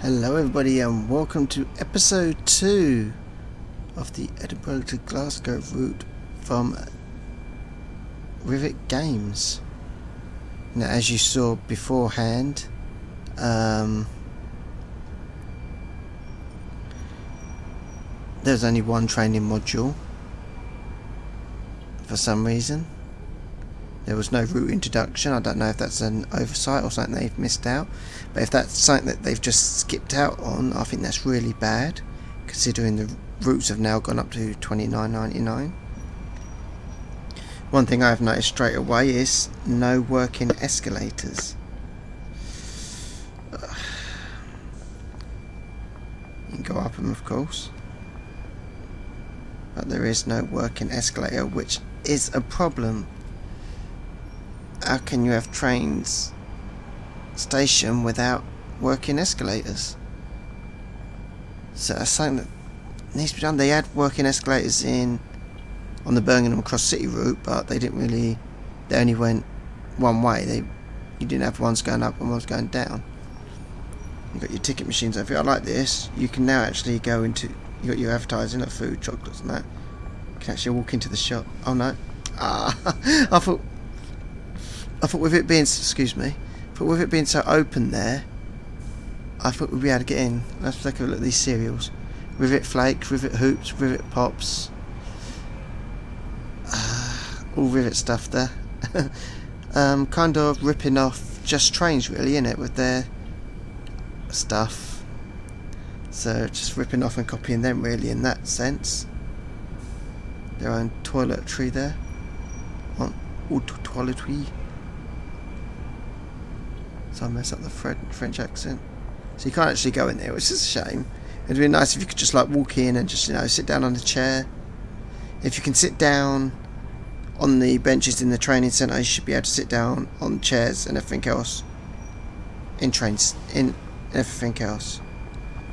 Hello everybody and welcome to episode 2 of the Edinburgh to Glasgow route from Rivet Games. Now, as you saw beforehand, there's only one training module for some reason. There was no route introduction. I don't know if that's an oversight or something they've missed out. But if that's something that they've just skipped out on, I think that's really bad, considering the routes have now gone up to $29.99. One thing I've noticed straight away is no working escalators. You can go up them, of course, but there is no working escalator, which is a problem. How can you have trains station without working escalators? So that's something that needs to be done. They had working escalators on the Birmingham Cross City route, but they didn't really. They only went one way. You didn't have ones going up and ones going down. You got your ticket machines over here. I like this. You can now actually go into. You got your advertising, like food, chocolates, and that. You can actually walk into the shop. Oh no! I thought with it being, with it being so open there, I thought we'd be able to get in. Let's take a look at these cereals. Rivet Flakes, Rivet Hoops, Rivet Pops. All Rivet stuff there. Kind of ripping off Just Trains really, innit, with their stuff. So just ripping off and copying them really in that sense. Their own toiletry there. Toiletry. So I mess up the French accent. So you can't actually go in there, which is a shame. It'd be nice if you could just like walk in and just, sit down on a chair. If you can sit down on the benches in the training centre, you should be able to sit down on chairs and everything else. In trains, in everything else.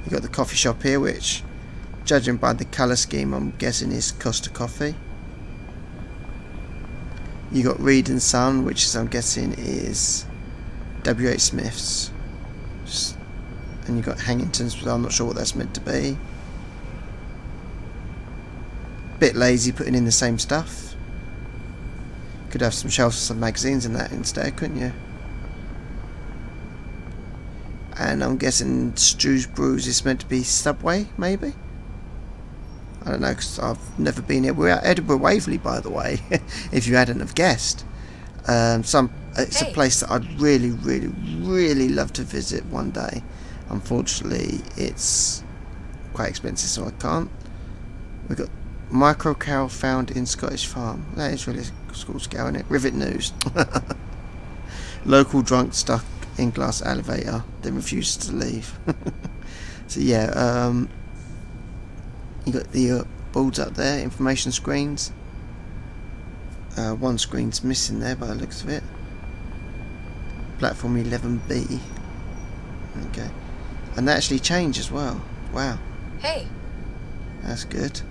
You've got the coffee shop here, which, judging by the colour scheme, I'm guessing is Costa Coffee. You got Reed and Son, which is, I'm guessing, is W.H. Smith's. And you got Hangington's, but I'm not sure what that's meant to be. Bit lazy putting in the same stuff. Could have some shelves for some magazines and that instead, couldn't you? And I'm guessing Stew's Brews is meant to be Subway, maybe? I don't know, because I've never been here. We're at Edinburgh Waverley, by the way, if you hadn't have guessed. It's a place that I'd really, really, really love to visit one day. Unfortunately, it's quite expensive, so I can't. We've got micro cow found in Scottish farm. That is really school scale, isn't it? Rivet News. Local drunk stuck in glass elevator, then refuses to leave. So yeah, you got the boards up there, information screens. One screen's missing there by the looks of it. Platform 11B. Okay. And they actually change as well. Wow. Hey. That's good.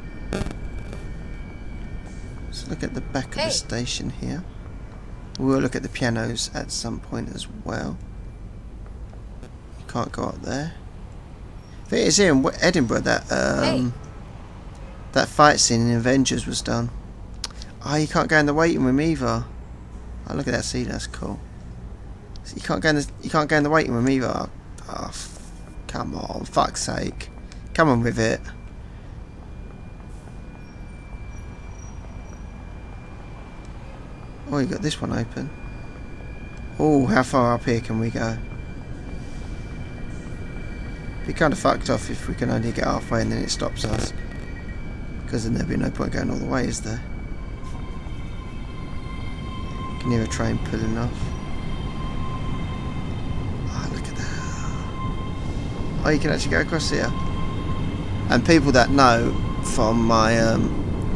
Let's look at the back of the station here. We'll look at the pianos at some point as well. You can't go up there. I think it's here in Edinburgh that that fight scene in Avengers was done. Oh, you can't go in the waiting room either. Oh, look at that. See, that's cool. So you can't go in the waiting room either. Oh, come on, fuck's sake. Come on with it. Oh, you got this one open. Oh, how far up here can we go? Be kind of fucked off if we can only get halfway and then it stops us. Because then there'd be no point going all the way, is there? You can hear a train pulling off. Oh, look at that. Oh, you can actually go across here. And people that know from my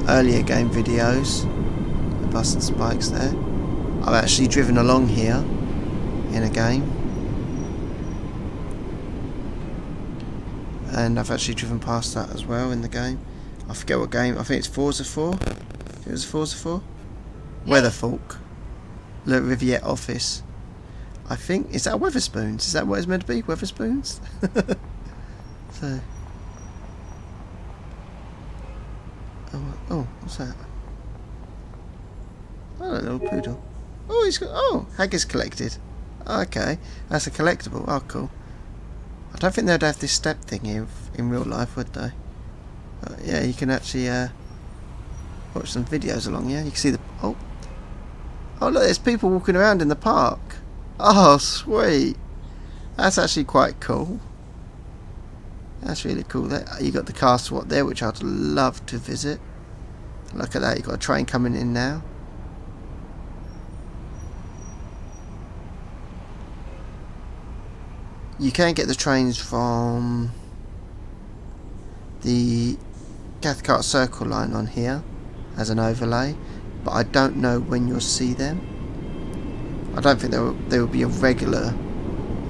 earlier game videos, the bus and spikes there, I've actually driven along here in a game. And I've actually driven past that as well in the game. I forget what game. I think it's Forza 4. It was Forza 4. Weatherfolk. Le Riviere office. I think, is that Weatherspoons? Is that what it's meant to be? Weatherspoons? So, oh, what's that? Oh, a little poodle. Oh, he's got. Oh, haggis collected. Okay, that's a collectible. Oh, cool. I don't think they'd have this step thing here in real life, would they? Yeah, you can actually watch some videos along. Yeah, you can see the. Oh, look, there's people walking around in the park. Oh, sweet. That's actually quite cool. That's really cool. You got the castle up there, which I'd love to visit. Look at that. You got a train coming in now. You can get the trains from the Cathcart Circle line on here as an overlay, but I don't know when you'll see them. I don't think there will be a regular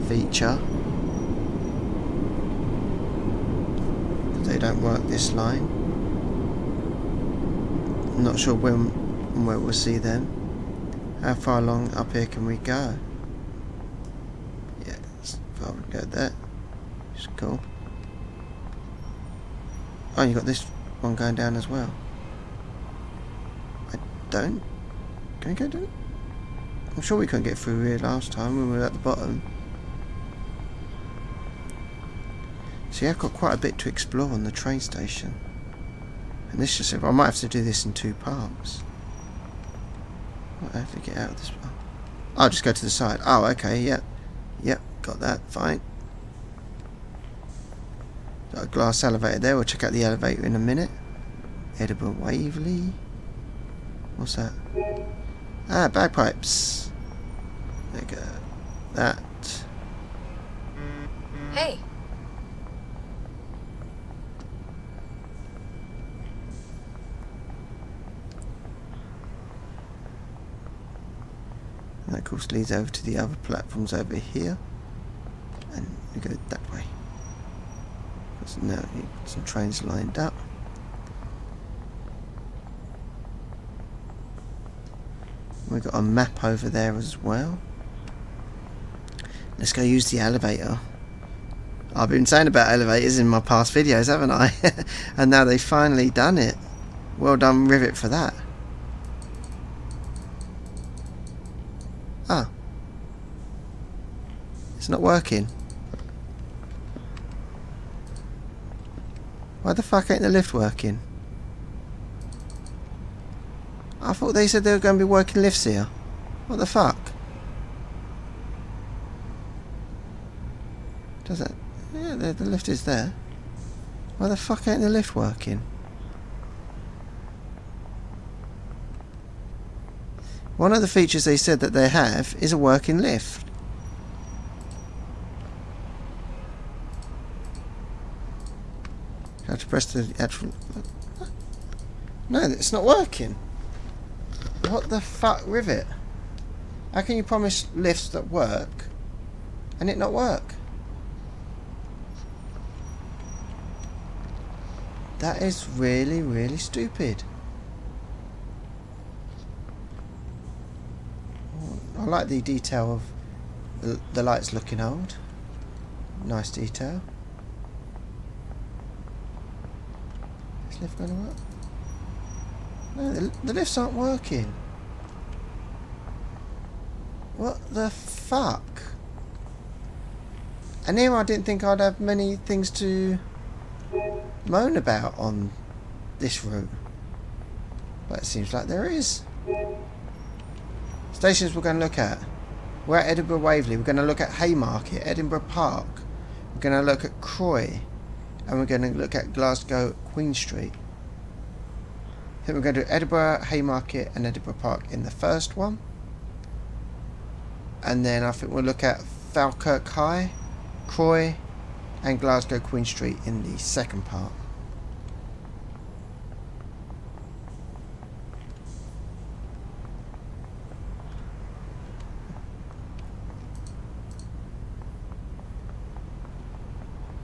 feature. They don't work this line. I'm not sure when and where we'll see them. How far along up here can we go? Yeah, as far we go there. It's cool. Oh, you got this one going down as well. Can we go down? I'm sure we couldn't get through here last time when we were at the bottom. See, I've got quite a bit to explore on the train station. And this just, I might have to do this in 2 parts. I have to get out of this part. I'll just go to the side. Oh, okay, yep. Yep, got that, fine. Got a glass elevator there. We'll check out the elevator in a minute. Edinburgh Waverley. What's that? Ah, bagpipes. There you go. That. Hey. And that of course leads over to the other platforms over here. And we go that way. So now you've got some trains lined up. We've got a map over there as well. Let's go use the elevator. I've been saying about elevators in my past videos, haven't I? And now they've finally done it. Well done, Rivet, for that. Ah. It's not working. Why the fuck ain't the lift working? I thought they said they were going to be working lifts here. What the fuck? Does it? Yeah, the lift is there. Why the fuck ain't the lift working? One of the features they said that they have is a working lift. I have to press the actual... No, it's not working. What the fuck, Rivet? How can you promise lifts that work and it not work? That is really, really stupid. I like the detail of the lights looking old. Nice detail. Is the lift going to work? No, the lifts aren't working. What the fuck? And here I didn't think I'd have many things to moan about on this route. But it seems like there is. Stations we're going to look at. We're at Edinburgh Waverley. We're going to look at Haymarket, Edinburgh Park. We're going to look at Croy. And we're going to look at Glasgow Queen Street. I think we're going to do Edinburgh, Haymarket and Edinburgh Park in the first one. And then I think we'll look at Falkirk High, Croy and Glasgow Queen Street in the second part.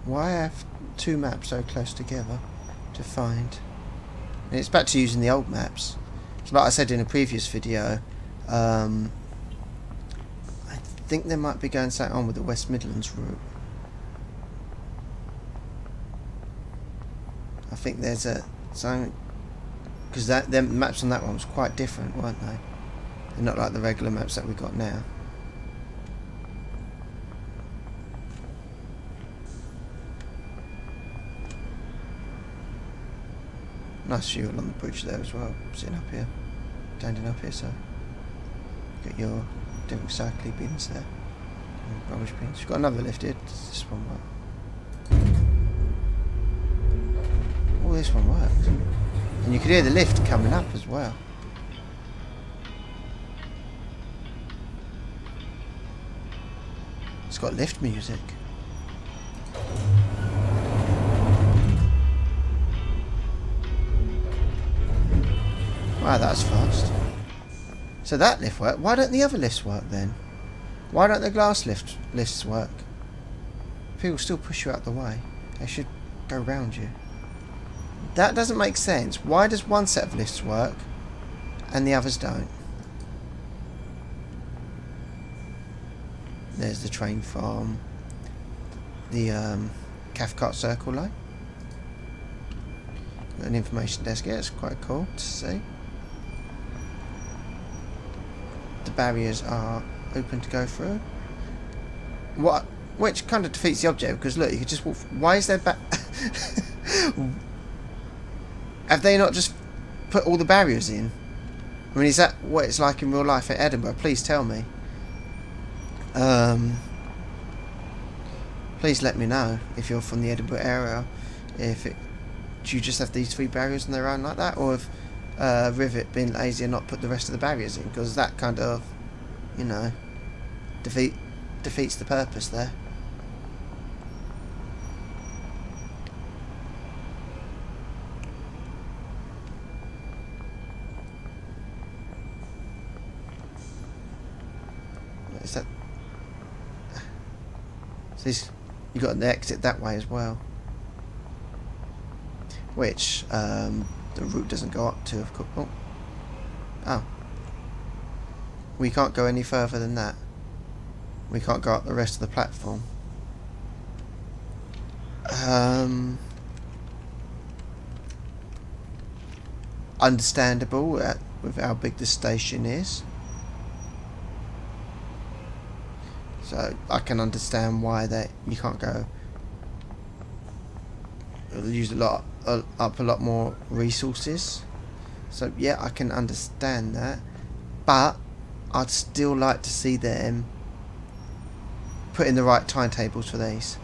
Why have 2 maps so close together to find? And it's back to using the old maps. So like I said in a previous video, I think they might be going something on with the West Midlands route. I think there's a something, because the maps on that one was quite different, weren't they? They're not like the regular maps that we got now. Nice view along the bridge there as well, sitting up here, standing up here, so get your different recycling bins there, and rubbish bins. You've got another lift here. Does this one work? Oh, this one works. And you could hear the lift coming up as well. It's got lift music. Wow, that's fast. So that lift worked. Why don't the other lifts work then? Why don't the glass lifts work? People still push you out the way. They should go round you. That doesn't make sense. Why does one set of lifts work and the others don't? There's the train from the Cathcart Circle line. Got an information desk here. It's quite cool to see. The barriers are open to go through. Which kind of defeats the object, because look, you could just walk. Why is there have they not just put all the barriers in? I mean, is that what it's like in real life at Edinburgh? Please tell me. Please let me know if you're from the Edinburgh area. Do you just have these 3 barriers on their own like that, or have Rivet been lazy and not put the rest of the barriers in? Because that kind of, you know, defeats the purpose there. Is that? So you got an exit that way as well, which the route doesn't go up to, of course. Oh, we can't go any further than that. We can't go up the rest of the platform. Understandable with how big the station is. So I can understand why you can't go. It'll use up a lot more resources. So yeah, I can understand that, but I'd still like to see them put in the right timetables for these,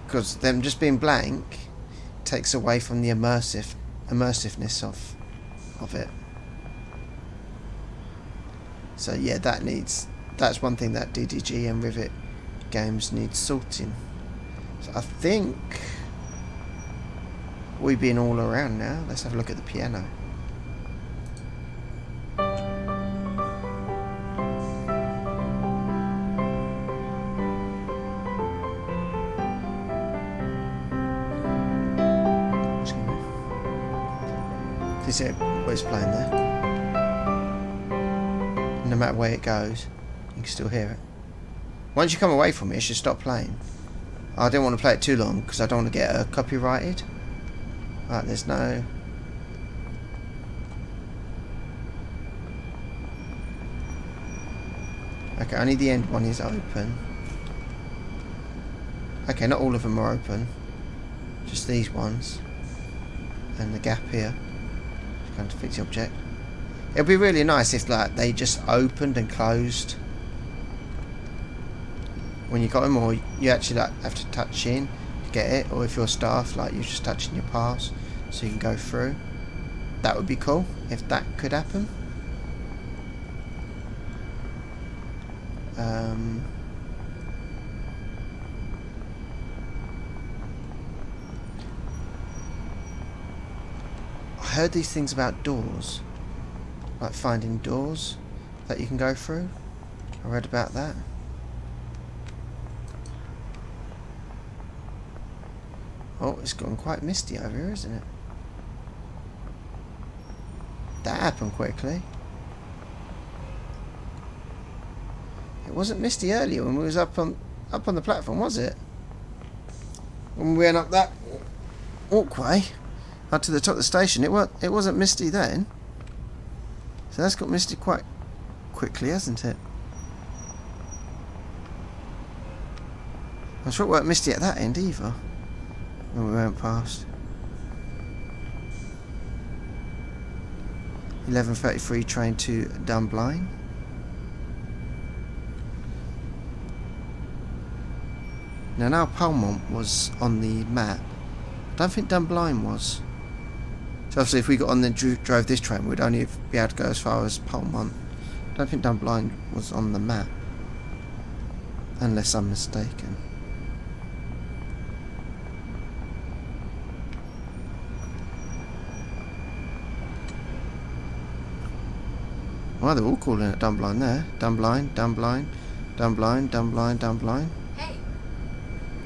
because them just being blank takes away from the immersiveness of it. So yeah, that's one thing that DDG and Rivet games need sorting. So I think we've been all around now. Let's have a look at the piano. Is it what it's playing there? No matter where it goes, you can still hear it. Once you come away from it, it should stop playing. I don't want to play it too long because I don't want to get copyrighted. Right, there's no. Okay, only the end one is open. Okay, not all of them are open. Just these ones. And the gap here. Kind of fits the object. It'd be really nice if like they just opened and closed when you got them, or you actually like have to touch in to get it, or if you're staff, like you're just touching your pass so you can go through. That would be cool if that could happen. I heard these things about doors, like finding doors that you can go through. I read about that. Oh, it's gone quite misty over here, isn't it? That happened quickly. It wasn't misty earlier when we was up on the platform, was it? When we went up that walkway up to the top of the station. It wasn't misty then. So that's got misty quite quickly, hasn't it? I'm sure it weren't misty at that end either when we went past. 11:33 train to Dunblane. Now Palmont was on the map. I don't think Dunblane was. So obviously if we got on and drove this train, we'd only be able to go as far as Palmont. I don't think Dunblane was on the map. Unless I'm mistaken. Well, they're all calling it Dunblane there. Dunblane, Dunblane, Dunblane, Dunblane, Dunblane. Hey.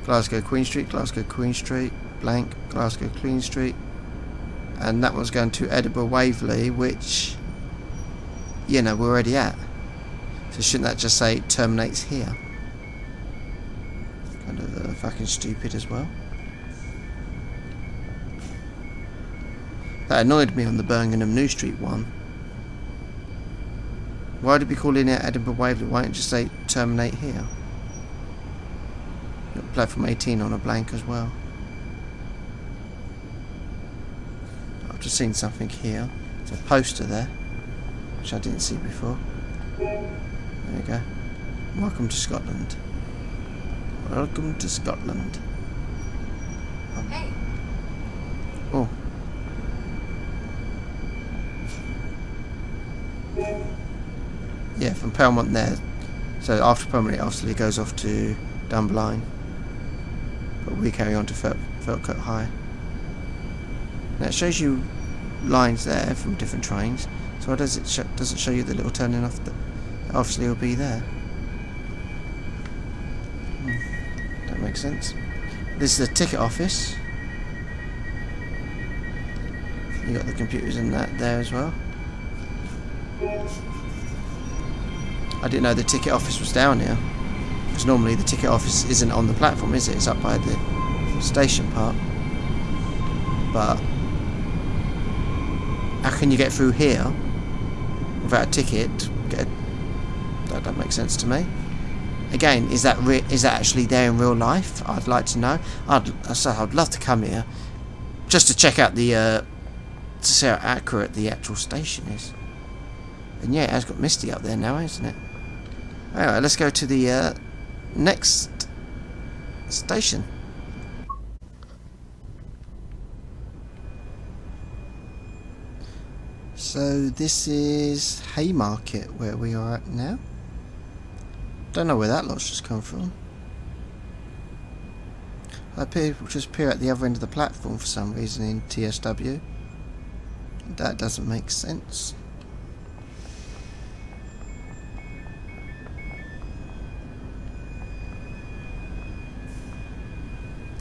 Glasgow Queen Street, Glasgow Queen Street, blank, Glasgow Queen Street. And that one's going to Edinburgh Waverley, which, you know, we're already at. So shouldn't that just say terminates here? Kind of fucking stupid as well. That annoyed me on the Birmingham New Street one. Why did we call in it Edinburgh Waverley? Why don't you just say terminate here? You've got platform 18 on a blank as well. I've just seen something here. There's a poster there, which I didn't see before. There you go. Welcome to Scotland. Welcome to Scotland. Hey. Oh. Yeah, from Palmont there. So after Palmont, obviously it goes off to Dunblane. But we carry on to Falkirk High. Now it shows you lines there from different trains. So why does it show you the little turning off that obviously will be there? That makes sense. This is the ticket office. You got the computers in that there as well. I didn't know the ticket office was down here. Because normally the ticket office isn't on the platform, is it? It's up by the station part. But how can you get through here without a ticket? That don't make sense to me. Again, is that actually there in real life? I'd like to know. I'd love to come here just to check out the to see how accurate the actual station is. And yeah, it has got misty up there now, hasn't it? Anyway, let's go to the next station. So this is Haymarket, where we are at now. Don't know where that lot's just come from. People just appear at the other end of the platform for some reason in TSW. That doesn't make sense.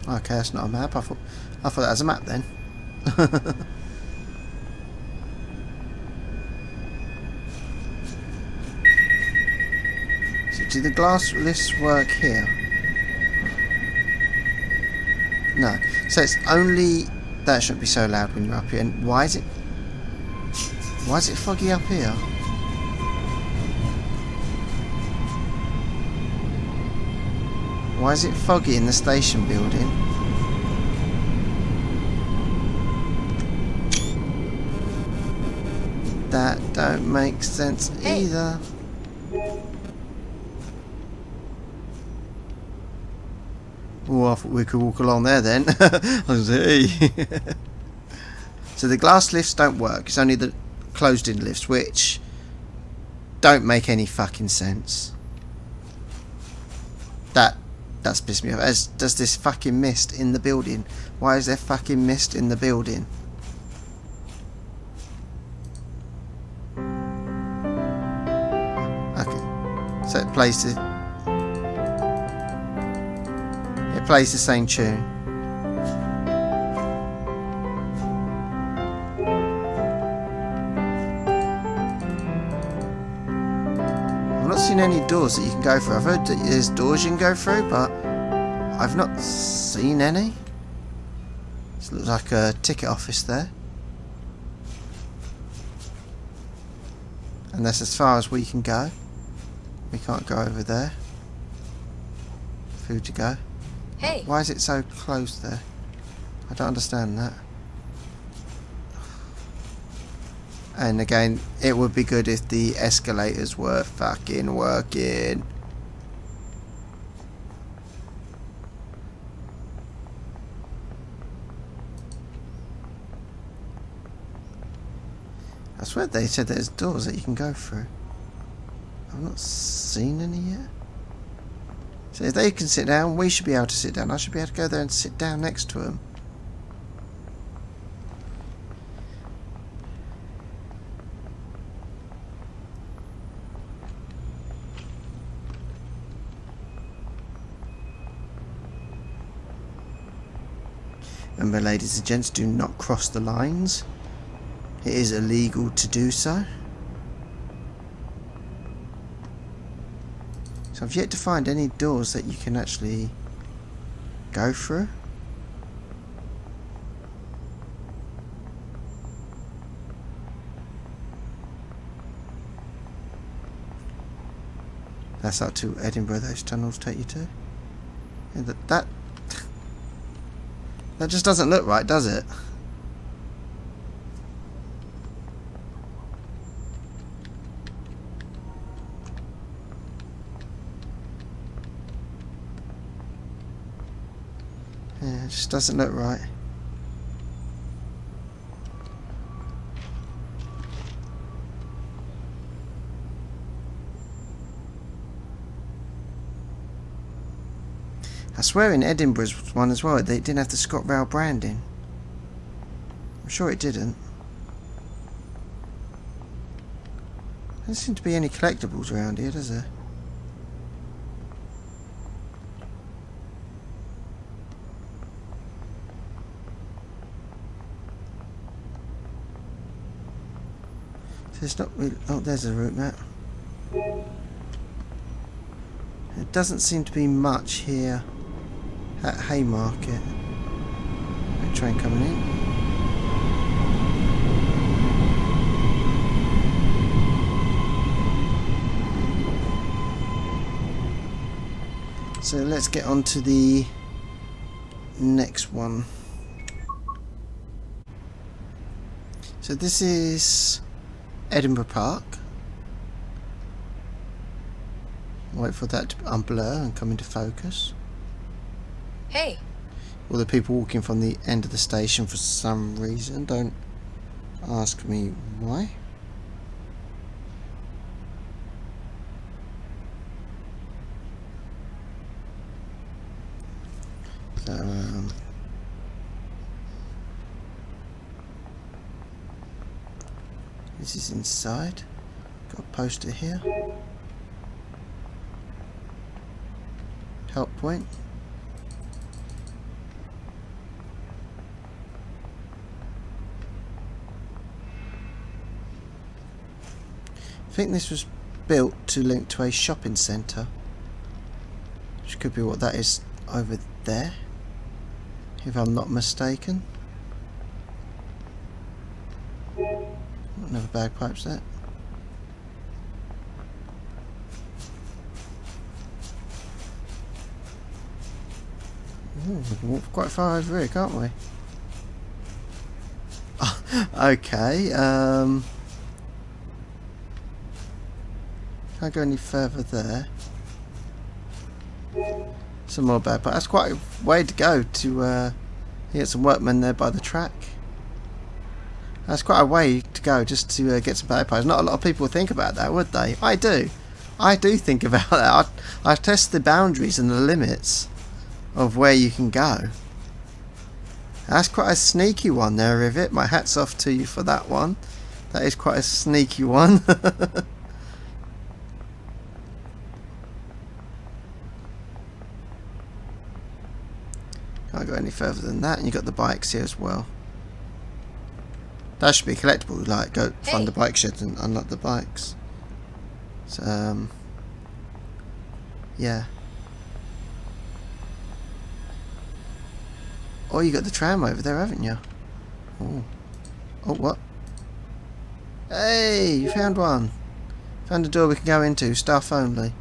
Okay, that's not a map. I thought that was a map then. So do the glass lifts work here? No. So it's only that shouldn't be so loud when you're up here. And why is it foggy up here? Why is it foggy in the station building? That don't make sense either. Oh, I thought we could walk along there then. I was like, hey. So the glass lifts don't work. It's only the closed-in lifts, which don't make any fucking sense. That's pissed me off. As does this fucking mist in the building. Why is there fucking mist in the building? Okay. So it plays the same tune. I've not seen any doors that you can go through. I've heard that there's doors you can go through, but I've not seen any. So it looks like a ticket office there. And that's as far as we can go. We can't go over there. Food to go. Hey. Why is it so close there? I don't understand that. And again, it would be good if the escalators were fucking working. I swear they said there's doors that you can go through. I've not seen any yet. So if they can sit down, we should be able to sit down. I should be able to go there and sit down next to them. Remember, ladies and gents, do not cross the lines. It is illegal to do so. So I've yet to find any doors that you can actually go through. That's up to Edinburgh, those tunnels take you to. Yeah, that just doesn't look right, does it? Yeah, it just doesn't look right. I swear in Edinburgh's one as well, they didn't have the Scotrail branding. I'm sure it didn't. There doesn't seem to be any collectibles around here, does there? So it's not really... Oh, there's a route map. It doesn't seem to be much here at Haymarket. A train coming in. So let's get on to the next one. So this is Edinburgh Park. Wait for that to unblur and come into focus. Hey. All the people walking from the end of the station for some reason. Don't ask me why. So, this is inside. Got a poster here. Help point. I think this was built to link to a shopping centre, which could be what that is over there, if I'm not mistaken. Another bagpipes there. Ooh, we can walk quite far over here, can't we? Okay, can't go any further there. Some more bad, but that's quite a way to go to get some workmen there by the track. That's quite a way to go just to get some bagpipes. Not a lot of people think about that, would they? I do. I do think about that. I test the boundaries and the limits of where you can go. That's quite a sneaky one there, Rivet. My hat's off to you for that one. That is quite a sneaky one. Can't go any further than that, and you got the bikes here as well. That should be collectible, like go fund the bike shed and unlock the bikes. So yeah. Oh, you got the tram over there, haven't you? Oh. Oh, what? Hey, you found one. Found a door we can go into. Staff only.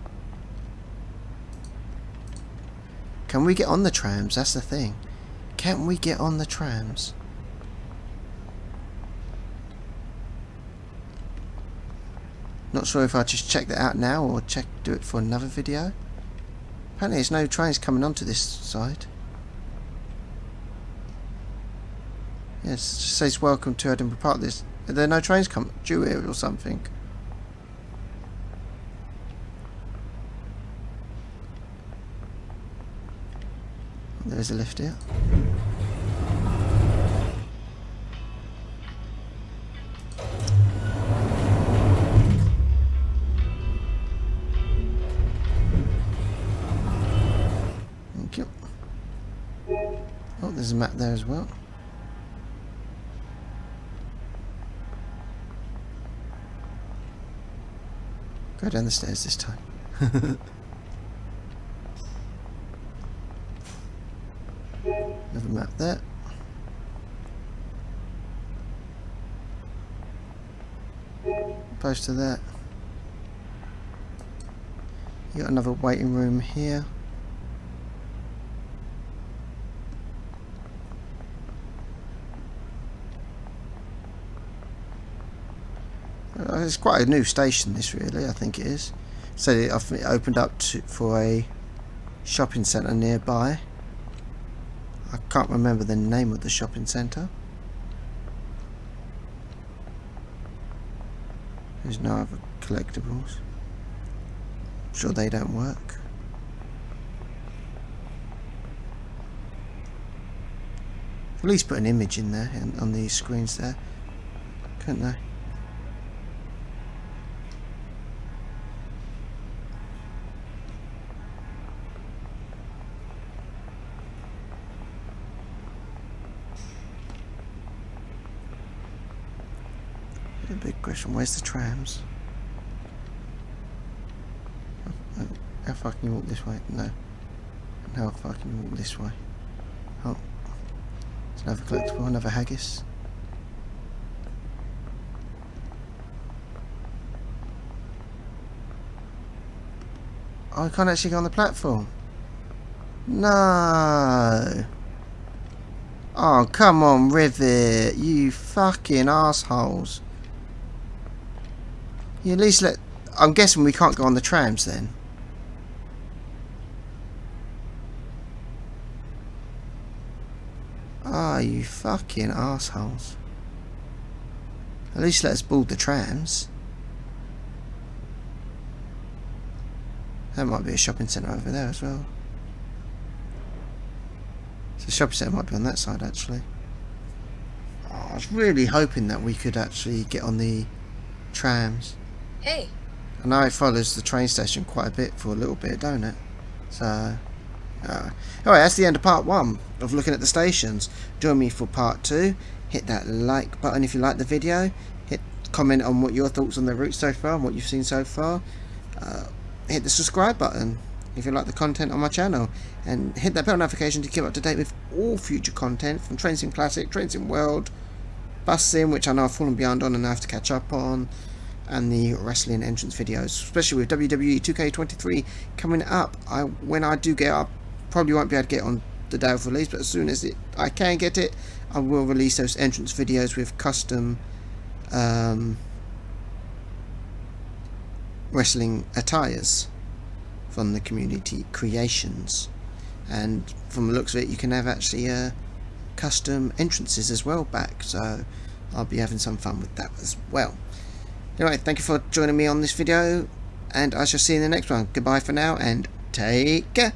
Can we get on the trams? That's the thing. Can we get on the trams? Not sure if I just check that out now or do it for another video. Apparently there's no trains coming onto this side. Yes, it just says welcome to Edinburgh Park. Are there no trains coming due here or something? There's a lift here. Thank you. Oh, there's a map there as well. Go down the stairs this time. Another map there. Opposed to that. You got another waiting room here. It's quite a new station, this, really. I think it is. So it opened up for a shopping centre nearby. I can't remember the name of the shopping centre. There's no other collectibles. I'm sure they don't work. At least put an image in there on these screens there, couldn't they? A big question, where's the trams? How far can you walk this way? No. And how far can you walk this way? Oh. It's another collectible, another haggis. Oh, I can't actually go on the platform. No. Oh, come on, Rivet. You fucking assholes. You at least let... I'm guessing we can't go on the trams then. Ah, you fucking assholes. At least let us board the trams. There might be a shopping centre over there as well. So the shopping centre might be on that side, actually. Oh, I was really hoping that we could actually get on the trams. Hey. I know it follows the train station quite a bit for a little bit, don't it? So, alright, that's the end of part 1 of looking at the stations. Join me for part 2. Hit that like button if you like the video. Comment on what your thoughts on the route so far and what you've seen so far. Hit the subscribe button if you like the content on my channel, and hit that bell notification to keep up to date with all future content from Train Sim Classic, Train Sim World, Bus Sim, which I know I've fallen behind on and I have to catch up on, and the wrestling entrance videos, especially with WWE 2K23 coming up. When I do get up, probably won't be able to get on the day of release, but as soon as I can get it, I will release those entrance videos with custom wrestling attires from the community creations, and from the looks of it you can have actually custom entrances as well back, so I'll be having some fun with that as well. Anyway, thank you for joining me on this video, and I shall see you in the next one. Goodbye for now, and take care.